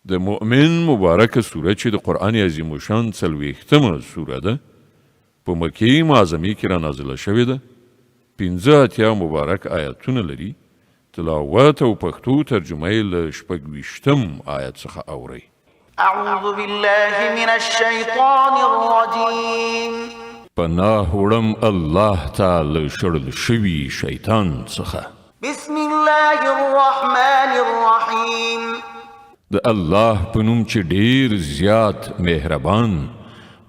د مؤمن مبارکه سوره چې د قرآن عظیم الشان 40مه سوره ده په مکې معظمې کې را نازله شوې ده. 85 مبارک آیاتونه لري. تلاوت او پښتو ترجمه یې له 26 آیت څخه اورئ. اعوذ بالله من الشیطان الرجیم. پناه وړم الله تعالی شړل شوي شیطان څخه. بسم الله الرحمن الرحیم. د الله په نوم چې ډیر زیات مهربان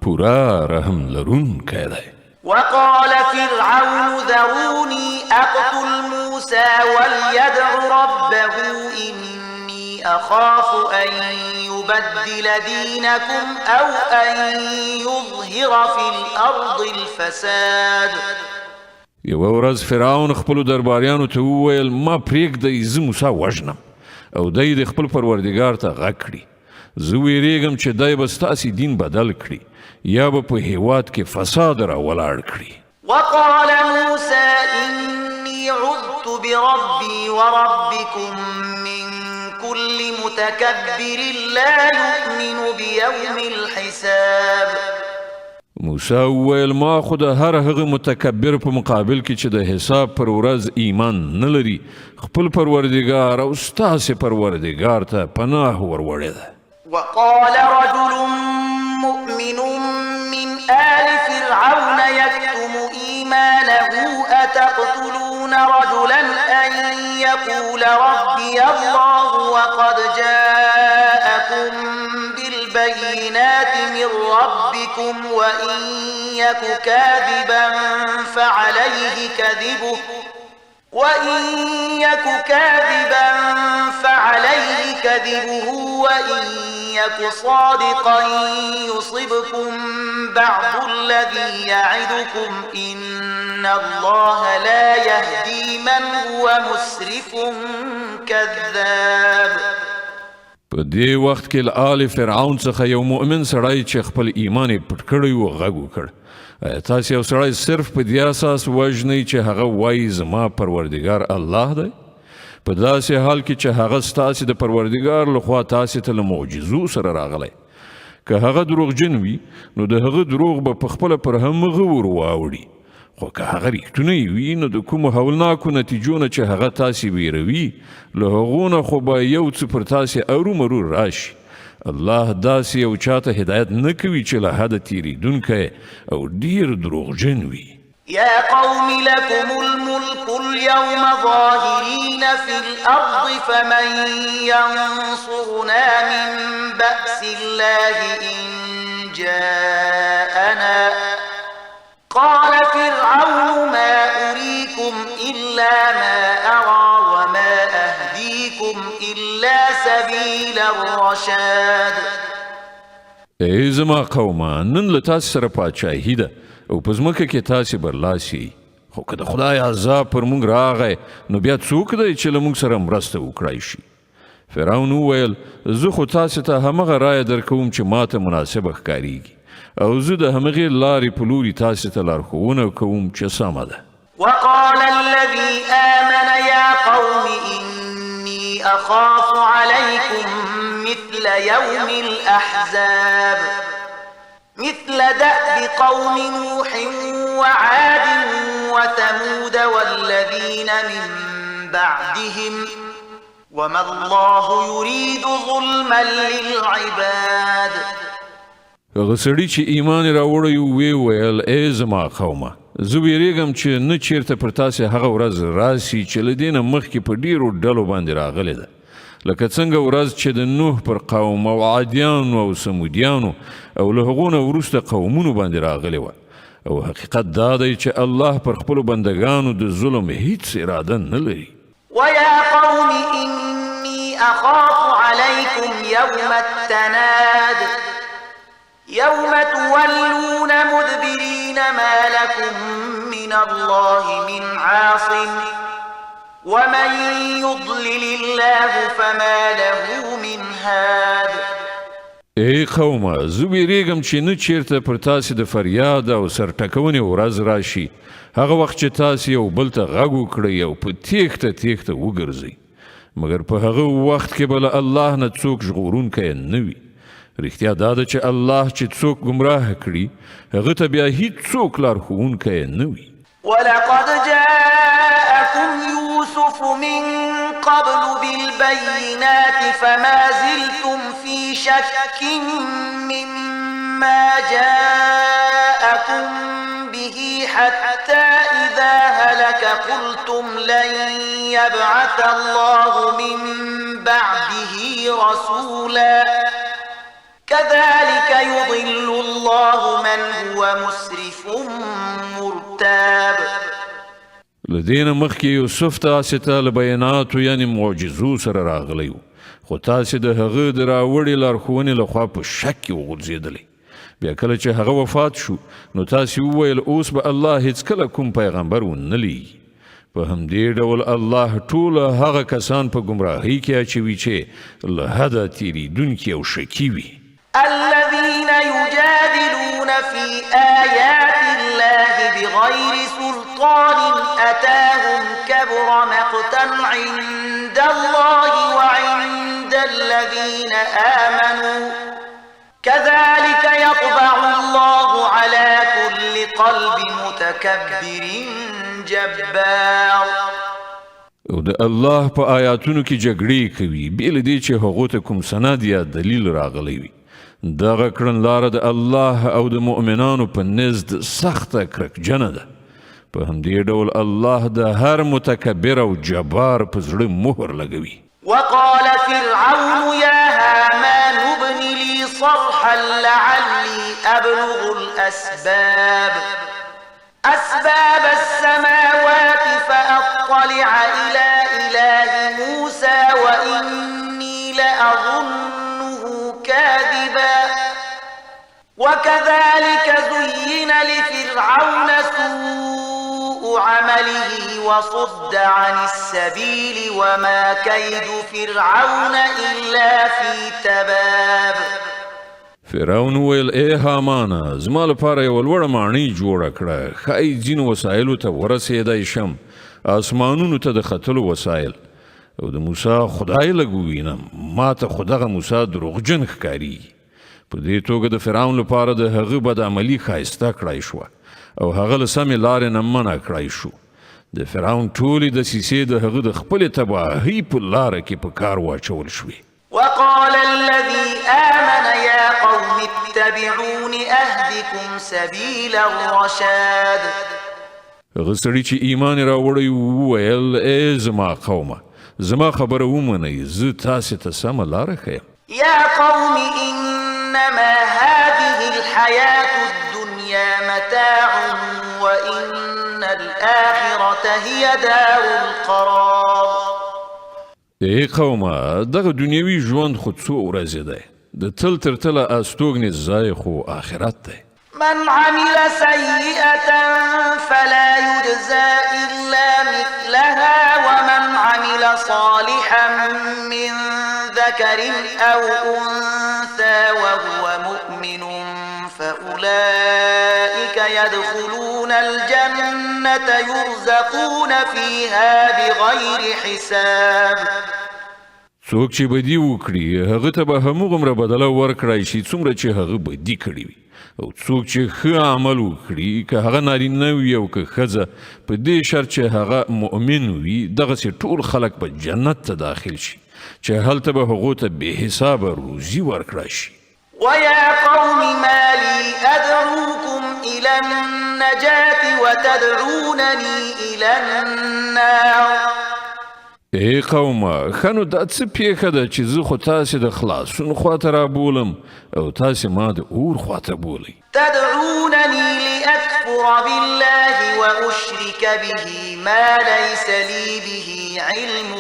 پورا رحم لرونکی دی. وقال فرعون ذروني أقتل موسى وليدع ربه إني أخاف أن يبدل دينكم أو أن يظهر في الأرض الفساد. یوه ورځ فرعون خپلو درباریانو ته وویل ما پرېږدئ زه موسی وژنم او دی د خپل پروردګار ته غږ کړي زه ویریږم چې دی به ستاسې دین بدل کړي یا به په هیواد کې فساد را ولاړ کړي. وقال موسى إني عذت بربي وربكم من كل متكبر لا يؤمن بيوم الحساب. موسی وویل ما خو د هر هغه متکبر په مقابل کې چې د حساب پر ورځ ایمان نه لري خپل پروردګار او ستاسې پروردګار ته پناه وروړې ده. وقال رجل مؤمن من آل فرعون يكتم إيمانه أتقتلون رجلا أن يقول ربي الله وقد جاءكم بالبينات من ربكم وإن يك كاذبا فعليه كذبه وإن يك صادقا يصبكم بعض الذي يعدكم إن الله لا يهدي من هو مسرف كذاب. په دې وخت کې له آل فرعون څخه یو مؤمن سړی چې خپل ایمان یې پټ کړی و غږ وکړ تاسې یو سړی صرف په دې اساس وژنئ چې هغه وایي زما پروردګار الله دی په داسې حال کې چې هغه ستاسې د پروردګار لخوا تاسې ته له معجزو سره راغلی. که هغه دروغجن وي نو د هغه دروغ به پخپله پر همغه ور واوړي خو که هغه ریښتونی وي نو د کومو هولناکو نتیجو نه چې هغه تاسې ویروي له هغو نه خو به یو څه پر تاسې ارومرو راشي. الله داسې یو چاته هدایت نه کوي چې له حده تیریدونکی او ډیر دروغجن وي. يا قوم لكم الملك اليوم ظاهرين في الأرض فمن ينصرنا من بأس الله إن جاءنا. قال فرعون ما أريكم إلا ما أرى وما أهديكم إلا سبيل الرشاد. ای زما قومه نن له تاسې سره پاچاهي ده او په ځمکه کې تاسې برلاسي خو که د خدای عذاب پر موږ راغی نو بیا څوک دی چې له موږ سره مرسته وکړای شي. فرعون وویل زه خو تاسې ته همغه رایه درکوم چې ماته مناسبه ښکاریږي او زه د همغې لارې په لوري تاسې ته لارښوونه کوم چې سمه ده. وقال الذي آمن يا قوم إني أخاف عليكم مثل يوم الأحزاب مثل دأب قوم نوح وعاد وثمود والذين من بعدهم وما الله يريد ظلما للعباد. هغه سړي چې ایمان راوړی وی ویل ای زما قومه زه ویریږم چې نه چیرته پر تاسې هغه ورځ راسي چې له دې نه مخکې په ډیرو ډلو باندې راغلې ده لکه څنګه ورځ چې د نوح پر قوم او عادیانو او سمودیانو او له هغو نه وروسته قومونو باندې راغلې وه او حقیقت دا دی چې الله پر خپلو بندګانو د ظلم هیڅ اراده نه لري. ويا قوم إني أخاف عليكم يوم التناد يوم تولون مدبرين ما لكم من الله من عاصم ومن يضلل الله فما له من هاد. ای قومه زه ویریږم چې نه چیرته پر تاسې د فریاد او سرټکونې ورځ راشي هغه وخت چې تاسې یو بل ته غږ وکړئ او په تیښته وګرځئ مګر په هغه وخت کې به له الله نه څوک ژغورونکی نه وي. رښتیا دا ده چې الله چې څوک ګمراه کړي هغه ته بیا هیڅوک لارښوونکی نه وي. ولقد جاءكم يوسف من قبل بالبينات فما زلتم في شك مما جاءكم به حتى إذا هلك قلتم لن يبعث الله من بعده رسولا كذلك يضل الله من هو مسرف مرتاب. لدین مخکې یوسف تاسې ته له بیاناتو یعنې معجزو سره راغلی و، خو تاسې د هغه د راوړې لارښوونې لخوا په شک کې وغورځېدلی. بیا کله چې هغه وفات شو نو تاسې وویل اوس به الله هیڅکله کوم پیغمبر ونه لیږي. په همدې ډول الله ټول هغه کسان په ګمراهۍ کې اچوي چې له حده تېرېدونکي او شکي وي. الذين يجادلون في آيات الله بغير سلطان أتاهم كبر مقتا عند الله وعند الذين آمنوا كذلك يطبع الله على كل قلب متكبر جبار. او د الله په آیاتونو کې جګړې کوي بېله دې چې هغو ته کوم سند یا دلیل راغلی وي. دغه کړنلاره د الله او د مؤمنانو په نزد سخته کرکجنه ده. په همدې ډول الله د هر متکبر او جبار په زړه مهر لګوي. وقال فرعون يا هامان ابن لي صرحا لعلي أبلغ الأسباب السماوات فأطلع إلى إله موسى وإني لأظنه كاذبا وكذلك زين لفرعون سوء عمله وصد عن السبيل وما كيد فرعون إلا في تباب. فرعون ویل ای هامانه زما لپاره یوه لوړه ماڼۍ جوړه کړه، ښایي ځینو وسایلو ته ورسېدی شم، اسمانونو ته د ختلو وسایل. او د موسی خدای لږ ووینم، ما ته خو دغه موسی دروغجن ښکارېږي. په دې توګه د فرعون لپاره د هغه بدعملي ښایسته کړی شوه او هغه له سمې لارې نه منع کړی شو. د فرعون ټولې دسیسې د هغه د خپلې تباهۍ په لاره کې په کار واچول شوې. وقال الذي آمن يا قوم اتبعون أهدكم سبيل الرشاد. هغه سړي چې ایمان راوړی وویل ای زما قومه زما خبره ومنئ، زه تاسې ته سمه لاره ښیم. يا قوم إنما هذه الحياة الدنيا متاع وإن الآخرة هي دار القرار. ای قومه دغه دنیوي ژوند خو څو ورځې دی، د تل تر تله استوګنې ځای خو آخرت دی. من عمل سيئة فلا يجزى إلا مثلها ومن عمل صالحا من ذكر أو أنثى وهو مؤمن فأولئك يدخلون الجنة يرزقون فيها بغير حساب. څوک چې بدي وکړي هغه ته به هموغومره بدله ورکړی شي څومره چې هغه بدي کړي وي، او څوک چې ښه عمل وکړي که هغه نارینه وي او که ښځه په دې شرط چې هغه مؤمن وي دغسې ټول خلک به جنت ته داخل شي چې هلته به هغو ته بې حسابه روزي ورکړی شي. ويا قوم ما لي أدعوكم إلى النجاة وتدعونني إلى النار. ای قومه ښه نو دا څه پیښه ده چې زه خو تاسې د خلاصون خواته رابولم او تاسې ما د اور خواته بولئ. تدعونني لأكفر بالله وأشرك به ما ليس لي به علم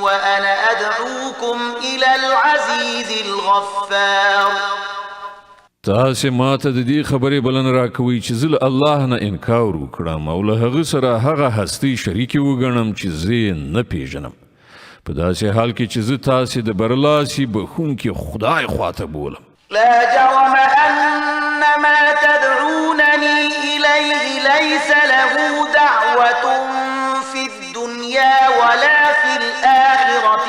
وأنا أدعوكم إلى العزيز الغفار. تاسې ما ته د دې خبرې بلنه راکوئ چې زه له الله نه انکار وکړم او له هغه سره هغه هستۍ شریکې وګڼم چې زه یې نه پیژنم، په داسې حال کې چې زه تاسې د برلاسي بخونکي خدای خواته بولم. لا جرم أن ما تدعونني إليه ليس له دعوة في الدنيا ولا في الآخرة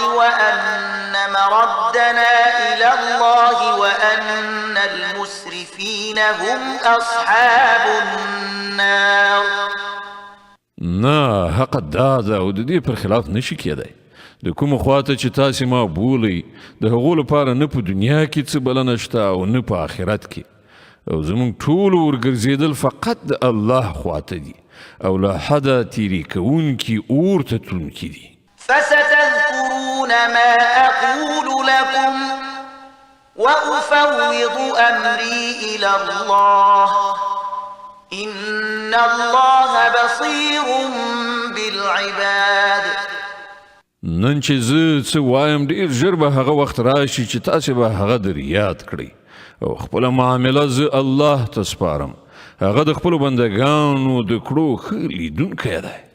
وأن المسرفين هم أصحاب النار. نه حق دا ده او د دې پر خلاف نشي کېدی. د کومه خواته چې تاسې ما بولئ د هغو لپاره نه په دنیا کې څه بلنه شته او نه په آخرت کې، او زموږ ټولو ورګرځېدل فقط د الله خواته دي او له حده تیرې کوونکي اور ته تلونکي دي. فستذكرون ما أقول لكم وأفوض أمري إلى الله إن الله بصير بالعباد. نن چې زه څه وایم ډېر ژر به هغه وخت راشي چې تاسې به هغه در یاد کړئ او خپله معامله زه الله ته سپارم. هغه د خپلو بندګانو د کړو ښه لیدونکی دی.